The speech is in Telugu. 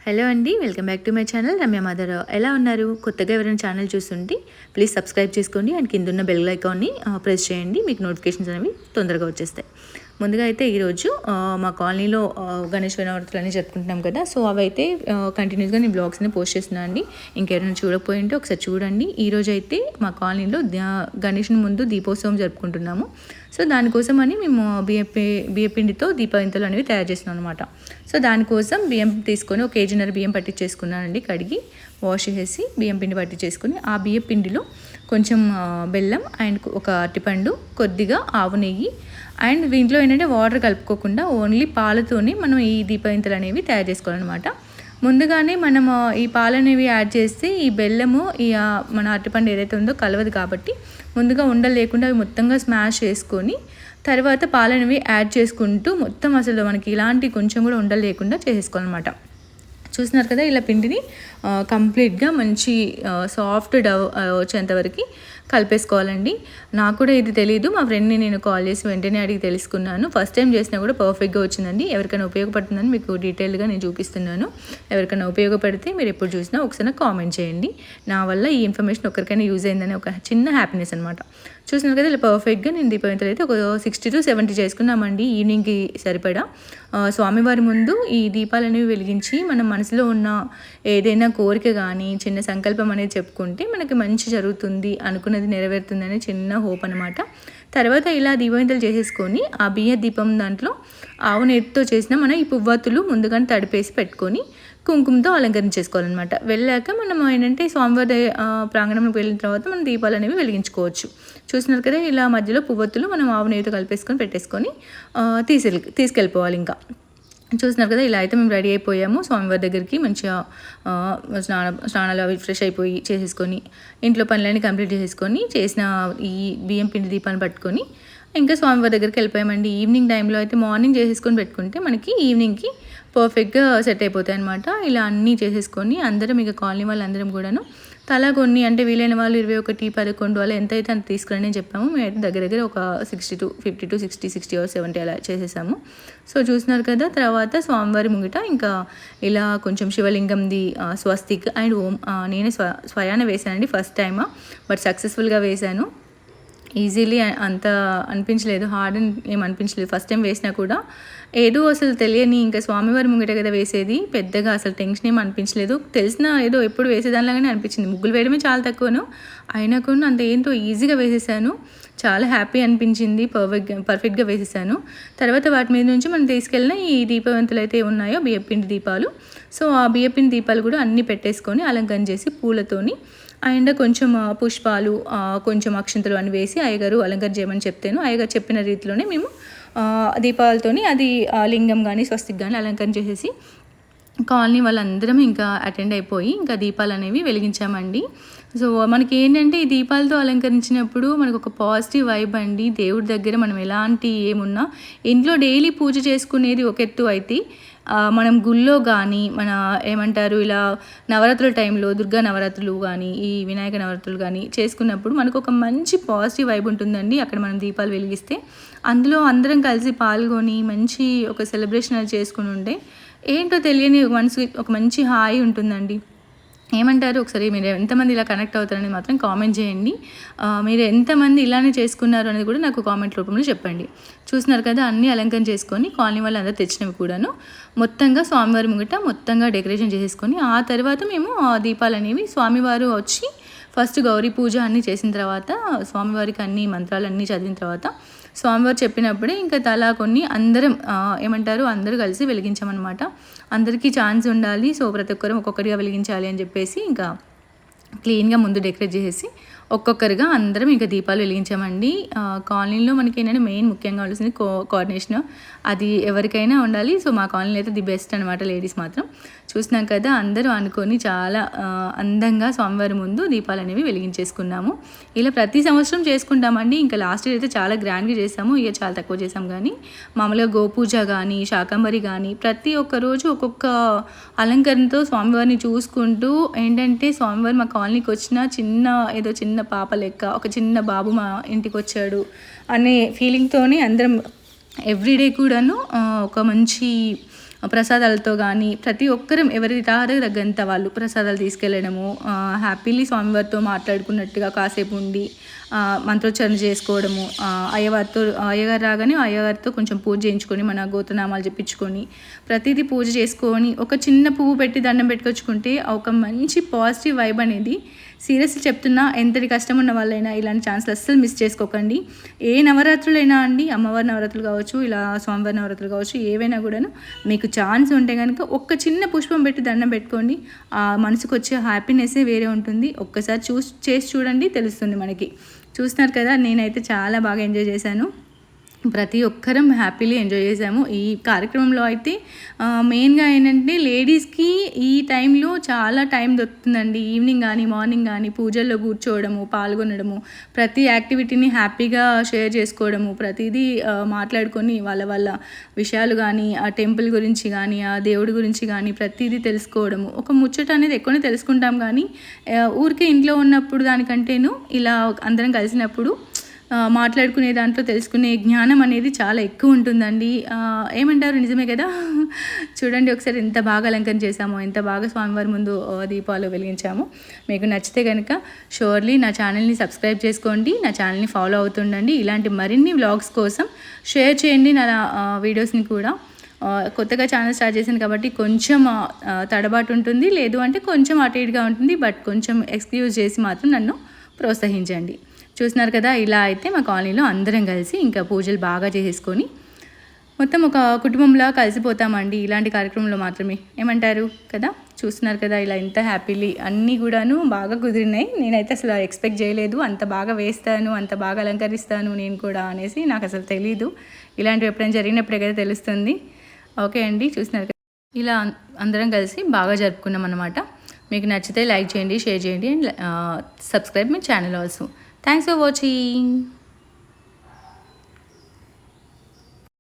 హలో అండి, welcome back to my channel Ramya mother. ఎలా ఉన్నారు? కొత్తగా ఎవరైనా ఛానల్ చూస్తుంటే ప్లీజ్ సబ్స్క్రైబ్ చేసుకోండి అండ్ కింద ఉన్న బెల్ ఐకాన్ని ప్రెస్ చేయండి. మీకు నోటిఫికేషన్స్ అనేవి తొందరగా వచ్చేస్తాయి. ముందుగా అయితే ఈరోజు మా కాలనీలో గణేష్ నవరాత్రులు అన్నీ జరుపుకుంటున్నాం కదా, సో అవైతే కంటిన్యూస్గా నేను బ్లాగ్స్ని పోస్ట్ చేస్తున్నాను అండి. ఇంకెవరైనా చూడకపోయి ఉంటే ఒకసారి చూడండి. ఈరోజు అయితే మా కాలనీలో గణేష్ని ముందు దీపోత్సవం జరుపుకుంటున్నాము. సో దానికోసం అని మేము బియ్యపిండితో దీపవంతులు అనేవి తయారు చేస్తున్నాం అనమాట. సో దానికోసం బియ్యం తీసుకొని ఒక కేజీన్నర బియ్యం పట్టించేసుకున్నానండి. కడిగి వాష్ చేసి బియ్యం పిండి పట్టించేసుకుని ఆ బియ్యం పిండిలో కొంచెం బెల్లం అండ్ ఒక అరటిపండు, కొద్దిగా ఆవు నెయ్యి అండ్ దీంట్లో ఏంటంటే వాటర్ కలుపుకోకుండా ఓన్లీ పాలతోనే మనం ఈ దీపవంతులు అనేవి తయారు చేసుకోవాలన్నమాట. ముందుగానే మనం ఈ పాలు అనేవి యాడ్ చేస్తే ఈ బెల్లము ఈ మన అరటిపండు ఏదైతే ఉందో కలవదు, కాబట్టి ముందుగా ఉండలు లేకుండా అవి మొత్తంగా స్మాష్ చేసుకొని తర్వాత పాలు అనేవి యాడ్ చేసుకుంటూ మొత్తం అసలు మనకి ఇలాంటి కొంచెం కూడా ఉండలు లేకుండా చేసేసుకోవాలన్నమాట. చూస్తున్నారు కదా, ఇలా పిండిని కంప్లీట్గా మంచి సాఫ్ట్ డవ్ వచ్చేంతవరకు కలిపేసుకోవాలండి. నాకు కూడా ఇది తెలియదు, మా ఫ్రెండ్ని నేను కాల్ చేసి వెంటనే అడిగి తెలుసుకున్నాను. ఫస్ట్ టైం చేసినా కూడా పర్ఫెక్ట్గా వచ్చిందండి. ఎవరికైనా ఉపయోగపడుతుందని మీకు డీటెయిల్గా నేను చూపిస్తున్నాను. ఎవరికైనా ఉపయోగపడితే మీరు ఎప్పుడు చూసినా ఒకసారి కామెంట్ చేయండి. నా వల్ల ఈ ఇన్ఫర్మేషన్ ఒకరికైనా యూజ్ అయిందని ఒక చిన్న హ్యాపీనెస్ అనమాట. చూసినారు కదా, ఇలా పర్ఫెక్ట్గా నేను దీపవంతులు అయితే ఒక 60 to 70 చేసుకున్నామండి. ఈవినింగ్కి సరిపడా స్వామివారి ముందు ఈ దీపాలు అనేవి వెలిగించి మన మనసులో ఉన్న ఏదైనా కోరిక కానీ చిన్న సంకల్పం అనేది చెప్పుకుంటే మనకి మంచి జరుగుతుంది, అనుకున్నది నెరవేరుతుందని చిన్న హోప్ అనమాట. తర్వాత ఇలా దీపవంతులు చేసేసుకొని ఆ బియ్య దీపం దాంట్లో ఆవు నెయ్యితో చేసిన మనం ఈ పువ్వత్తులు ముందుగానే తడిపేసి పెట్టుకొని కుంకుమతో అలంకరించేసుకోవాలన్నమాట. వెళ్ళాక మనం ఏంటంటే స్వామివారి ప్రాంగణంలోకి వెళ్ళిన తర్వాత మనం దీపాలు అనేవి వెలిగించుకోవచ్చు. చూసినారు కదా, ఇలా మధ్యలో పువ్వొత్తులు మనం ఆవు నెయ్యితో కలిపేసుకొని పెట్టేసుకొని తీసుకెళ్ళిపోవాలి. ఇంకా చూసినారు కదా, ఇలా అయితే మేము రెడీ అయిపోయాము. స్వామివారి దగ్గరికి మంచిగా స్నానాలు అవి ఫ్రెష్ అయిపోయి చేసేసుకొని ఇంట్లో పనులన్నీ కంప్లీట్ చేసేసుకొని చేసిన ఈ బియ్యం పిండి దీపాన్ని పట్టుకొని ఇంకా స్వామివారి దగ్గరికి వెళ్ళిపోయామండి. ఈవినింగ్ టైంలో అయితే మార్నింగ్ చేసేసుకొని పెట్టుకుంటే మనకి ఈవినింగ్కి పర్ఫెక్ట్గా సెట్ అయిపోతాయి అనమాట. ఇలా అన్నీ చేసేసుకొని అందరం ఇక కాలనీ వాళ్ళందరం కూడాను తలా కొన్ని, అంటే వీలైన వాళ్ళు 21, 11 అలా ఎంత అయితే అంత తీసుకుని అని చెప్పాము. మేమైతే దగ్గర ఒక 50 to 60 or 70 అలా చేసేసాము. సో చూస్తున్నారు కదా, తర్వాత స్వామివారి ముంగిట ఇంకా ఇలా కొంచెం శివలింగంది స్వస్తిక్ అండ్ ఓం నేనే స్వయాన వేసానండి. ఫస్ట్ టైమా బట్ సక్సెస్ఫుల్గా వేశాను. ఈజీలీ అంత అనిపించలేదు, హార్డ్ అని ఏం అనిపించలేదు. ఫస్ట్ టైం వేసినా కూడా ఏదో అసలు తెలియని, ఇంకా స్వామివారి ముంగిట కదా వేసేది, పెద్దగా అసలు టెన్షన్ ఏం అనిపించలేదు. తెలిసిన ఏదో ఎప్పుడు వేసేదానిలాగానే అనిపించింది. ముగ్గులు వేయడమే చాలా తక్కువను, అయినా కూడా అంత ఏంటో ఈజీగా వేసేసాను. చాలా హ్యాపీ అనిపించింది. పర్ఫెక్ట్గా వేసేసాను. తర్వాత వాటి మీద నుంచి మనం తీసుకెళ్ళిన ఈ దీపవంతులు అయితే ఉన్నాయో బియ్యపిండి దీపాలు, సో ఆ బియ్యపిండి దీపాలు కూడా అన్నీ పెట్టేసుకొని అలంకరణ చేసి పూలతోని అండ్ కొంచెం పుష్పాలు కొంచెం అక్షంతలు అని వేసి అయ్యగారు అలంకరణ చేయమని చెప్తాను. అయ్యగారు చెప్పిన రీతిలోనే మేము దీపాలతోని అది లింగం కానీ స్వస్తిక్ కానీ అలంకరణ చేసేసి కాలనీ వాళ్ళందరం ఇంకా అటెండ్ అయిపోయి ఇంకా దీపాలు అనేవి వెలిగించామండి. సో మనకి ఏంటంటే ఈ దీపాలతో అలంకరించినప్పుడు మనకు ఒక పాజిటివ్ వైబ్ అండి. దేవుడి దగ్గర మనం ఎలాంటి ఏమున్నా ఇంట్లో డైలీ పూజ చేసుకునేది ఒక ఎత్తు అయితే మనం గుళ్ళో కానీ మన ఏమంటారు ఇలా నవరాత్రుల టైంలో దుర్గా నవరాత్రులు కానీ ఈ వినాయక నవరాత్రులు కానీ చేసుకున్నప్పుడు మనకు ఒక మంచి పాజిటివ్ వైబ్ ఉంటుందండి. అక్కడ మనం దీపాలు వెలిగిస్తే అందులో అందరం కలిసి పాల్గొని మంచి ఒక సెలబ్రేషన్ అది చేసుకుని ఉంటే ఏంటో తెలియని మనసు ఒక మంచి హాయి ఉంటుందండి. ఏమంటారు? ఒకసారి మీరు ఎంతమంది ఇలా కనెక్ట్ అవుతారనేది మాత్రం కామెంట్ చేయండి. మీరు ఎంతమంది ఇలానే చేసుకున్నారు అనేది కూడా నాకు కామెంట్ రూపంలో చెప్పండి. చూస్తున్నారు కదా, అన్నీ అలంకరణ చేసుకొని కాలనీ వాళ్ళు అందరూ తెచ్చినవి కూడాను మొత్తంగా స్వామివారి ముంగిట మొత్తంగా డెకరేషన్ చేసేసుకొని ఆ తర్వాత మేము దీపాలు అనేవి స్వామివారు వచ్చి ఫస్ట్ గౌరీ పూజ అన్నీ చేసిన తర్వాత స్వామివారికి అన్ని మంత్రాలన్నీ చదివిన తర్వాత స్వామివారు చెప్పినప్పుడే ఇంకా తలా కొన్ని అందరం ఏమంటారు అందరూ కలిసి వెలిగించామన్నమాట. అందరికీ ఛాన్స్ ఉండాలి, సో ప్రతి ఒక్కరు ఒక్కొక్కరిగా వెలిగించాలి అని చెప్పేసి ఇంకా క్లీన్గా ముందు డెకరేట్ చేసేసి ఒక్కొక్కరిగా అందరం ఇంకా దీపాలు వెలిగించామండి. కాలనీలో మనకి ఏంటంటే మెయిన్ ముఖ్యంగా ఉండాల్సింది కోఆర్డినేషన్, అది ఎవరికైనా ఉండాలి. సో మా కాలనీలో అయితే ది బెస్ట్ అనమాట, లేడీస్ మాత్రం. చూసినాం కదా, అందరూ అనుకొని చాలా అందంగా స్వామివారి ముందు దీపాలు అనేవి వెలిగించేసుకున్నాము. ఇలా ప్రతి సంవత్సరం చేసుకుంటామండి. ఇంకా లాస్ట్ ఇయర్ అయితే చాలా గ్రాండ్గా చేసాము, ఇయర్ చాలా తక్కువ చేసాం. కానీ మామూలుగా గోపూజ కానీ శాకంబరి కానీ ప్రతి ఒక్క రోజు ఒక్కొక్క అలంకరణతో స్వామివారిని చూసుకుంటూ ఏంటంటే స్వామివారి మా కాలనీకి వచ్చిన చిన్న పాప లెక్క ఒక చిన్న బాబు మా ఇంటికి వచ్చాడు అనే ఫీలింగ్తోనే అందరం ఎవ్రీడే కూడాను ఒక మంచి ప్రసాదాలతో కానీ ప్రతి ఒక్కరం ఎవరి తగ్గంత వాళ్ళు ప్రసాదాలు తీసుకెళ్ళడము, హ్యాపీలీ స్వామివారితో మాట్లాడుకున్నట్టుగా కాసేపు ఉండి మంత్రోచ్చారణ చేసుకోవడము, అయ్యగారు రాగానే అయ్యగారితో కొంచెం పూజ చేయించుకొని మన గోత్రనామాలు చెప్పించుకొని ప్రతిదీ పూజ చేసుకొని ఒక చిన్న పువ్వు పెట్టి దండం పెట్టుకొచ్చుకుంటే ఒక మంచి పాజిటివ్ వైబ్ అనేది, సీరియస్లీ చెప్తున్నా, ఎంతటి కష్టం ఉన్న వాళ్ళైనా ఇలాంటి ఛాన్స్లు అస్సలు మిస్ చేసుకోకండి. ఏ నవరాత్రులైనా అండి, అమ్మవారి నవరాత్రులు కావచ్చు, ఇలా స్వామివారి నవరాత్రులు కావచ్చు, ఏవైనా కూడాను మీకు ఛాన్స్ ఉంటే కనుక ఒక్క చిన్న పుష్పం పెట్టి దండం పెట్టుకోండి. ఆ మనసుకు వచ్చే హ్యాపీనెస్సే వేరే ఉంటుంది. ఒక్కసారి చేసి చూడండి, తెలుస్తుంది మనకి. చూస్తున్నారు కదా, నేనైతే చాలా బాగా ఎంజాయ్ చేశాను. ప్రతి ఒక్కరం హ్యాపీలీ ఎంజాయ్ చేసాము. ఈ కార్యక్రమంలో అయితే మెయిన్గా ఏంటంటే లేడీస్కి ఈ టైంలో చాలా టైం దొరుకుతుందండి. ఈవినింగ్ కానీ మార్నింగ్ కానీ పూజల్లో కూర్చోవడము, పాల్గొనడము, ప్రతి యాక్టివిటీని హ్యాపీగా షేర్ చేసుకోవడము, ప్రతిదీ మాట్లాడుకొని వాళ్ళ విషయాలు కానీ, ఆ టెంపుల్ గురించి కానీ, ఆ దేవుడి గురించి కానీ ప్రతిదీ తెలుసుకోవడము. ఒక ముచ్చట అనేది ఎక్కువనే తెలుసుకుంటాం కానీ ఊరికే ఇంట్లో ఉన్నప్పుడు దానికంటేను ఇలా అందరం కలిసినప్పుడు మాట్లాడుకునే దాంట్లో తెలుసుకునే జ్ఞానం అనేది చాలా ఎక్కువ ఉంటుందండి. ఏమంటారు, నిజమే కదా? చూడండి ఒకసారి ఎంత బాగా అలంకరణ చేశామో, ఎంత బాగా స్వామివారి ముందు దీపాలు వెలిగించామో. మీకు నచ్చితే కనుక షూర్లీ నా ఛానల్ని సబ్స్క్రైబ్ చేసుకోండి, నా ఛానల్ని ఫాలో అవుతుండండి. ఇలాంటి మరిన్ని వ్లాగ్స్ కోసం షేర్ చేయండి నా వీడియోస్ని కూడా. కొత్తగా ఛానల్ స్టార్ట్ చేశాను కాబట్టి కొంచెం తడబాటు ఉంటుంది, లేదు అంటే కొంచెం అటు ఇటుగా ఉంటుంది. బట్ కొంచెం ఎక్స్క్యూజ్ చేసి మాత్రం నన్ను ప్రోత్సహించండి. చూస్తున్నారు కదా, ఇలా అయితే మా కాలనీలో అందరం కలిసి ఇంకా పూజలు బాగా చేసేసుకొని మొత్తం ఒక కుటుంబంలా కలిసిపోతామండి ఇలాంటి కార్యక్రమంలో మాత్రమే. ఏమంటారు కదా? చూస్తున్నారు కదా, ఇలా ఎంత హ్యాపీలీ అన్నీ కూడాను బాగా కుదిరినాయి. నేనైతే అసలు ఎక్స్పెక్ట్ చేయలేదు, అంత బాగా వేస్తాను, అంత బాగా అలంకరిస్తాను నేను కూడా అనేసి. నాకు అసలు తెలీదు. ఇలాంటివి ఎప్పుడైనా జరిగినప్పుడే కదా తెలుస్తుంది. ఓకే అండి, చూస్తున్నారు కదా, ఇలా అందరం కలిసి బాగా జరుపుకున్నాం అన్నమాట. మీకు నచ్చితే లైక్ చేయండి, షేర్ చేయండి, and subscribe my channel also. Thanks for watching.